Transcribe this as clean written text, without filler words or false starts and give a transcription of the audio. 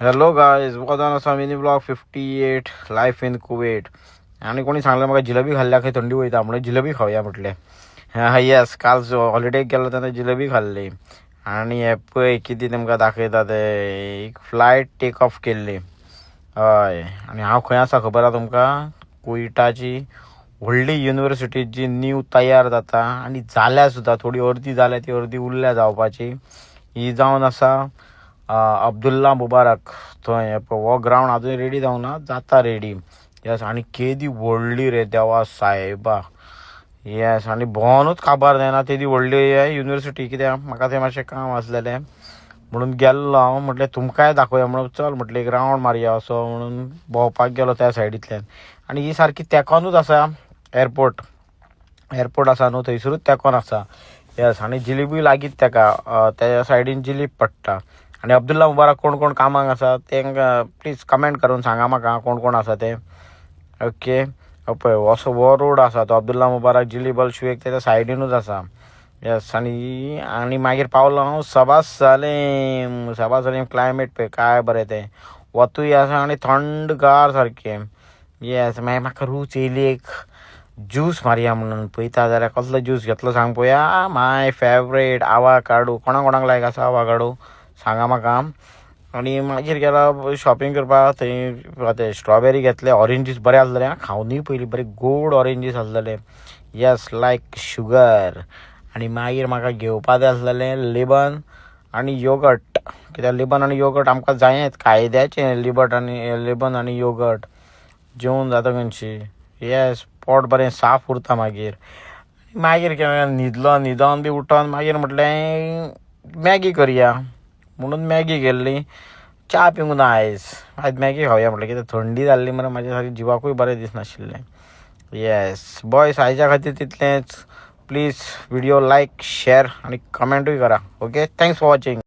Hello guys, was असा mini blog 58 life in Kuwait. आणि कोणी सांगलं मला जिलेबी खाल्ल्या काही थंडी होईता म्हणून जिलेबी खाऊया म्हटले. हा येस, काल हॉलिडे गेलो तेन्ना जिलेबी खाल्ली. आणि हे पळय किती तेमकां दाखयता ते एक फ्लायट टेक ऑफ केल्ली. हय, आणि हांव खंय आसा खबर आहा तुमकां? कुवेटाची व्हडली युनिवर्सिटी जी न्यू तयार जाता आनी जाल्या सुद्दां, थोडी अर्दी जाल्या ती अर्दी उरल्या जावपाची. ही जावन आसा अब्दुल्ला मुबारक थंय. हो ग्रावंड अजून रेडी जावना, जाता रेडी. येस, आनी केदी व्हडली रे देवा सायबा. येस, आनी भोंवनूच काबार जायना तेदी व्हडली युनिवर्सिटी. कित्याक म्हाका थंय मातशें काम आसलेलें म्हणून गेल्लो हांव. म्हटलें तुमकांय दाखोवया म्हणून चल म्हटलें एक रावंड मारया असो म्हणून भोंवपाक गेलो त्या सायडींतल्यान. आनी ही सारकी तेकोनूच आसा एअरपोर्ट आसा न्हू, थंयसरूच तेकोन आसा. येस, आनी जिलेबी लागीत तेका त्या सायडीन जिलीब पडटा. आणि अब्दुल्ला मुबारक कोण कोण कामाक आसा तेंकां प्लीज कमेंट करून सांगा म्हाका कोण कोण आसा ते. ओके, पळय असो वो रोड आसा तो अब्दुल्ला मुबारक जिलीब बल्शवेक तेच्या सायडीनूच आसा. येस, आनी मागीर पावलो हांव सबास सलीम क्लायमेट पळय काय बरें तें. वतूय आसा आनी थंडगार सारकें. येस, मागीर म्हाका रूच येयली एक ज्यूस मारया म्हणून. पळयता जाल्यार कसलो ज्यूस घेतलो सांग पळोवया. माय फेवरेट आवाकाडो. कोणाक कोणाक लायक आसा आवाकाडो सांगा म्हाका. आनी मागीर गेलो शॉपिंग करपाक. थंय ते स्ट्रॉबेरी घेतले. ऑरेंजीस बरे आसलेले, खावनूय पयली बरे गोड ऑरेंजीस आसलेले. येस, लायक शुगर. आनी मागीर म्हाका घेवपा जाय आसलेलें लिबन आनी योगर्ट. कित्याक लिबन आनी योगर्ट आमकां जायेंच कायद्याचें. लिबन आनी योगर्ट जेवून जाता खंयची. येस, पोट बरें साफ उरता. मागीर न्हिदोन बी उठोन मागीर म्हटलें मॅगी करया म्हणून मॅगी केल्ली. च्या पिवंक ना आयज मॅगी खावया म्हटलें. कित्याक थंडी जाल्ली मरे म्हाज्या सारकें जिवाकूय बरें दिसनाशिल्लें. येस बॉयज, आयच्या खातीर तितलेंच. प्लीज व्हिडिओ लायक, शेअर आनी कमेंटूय करा. Okay, thanks for watching.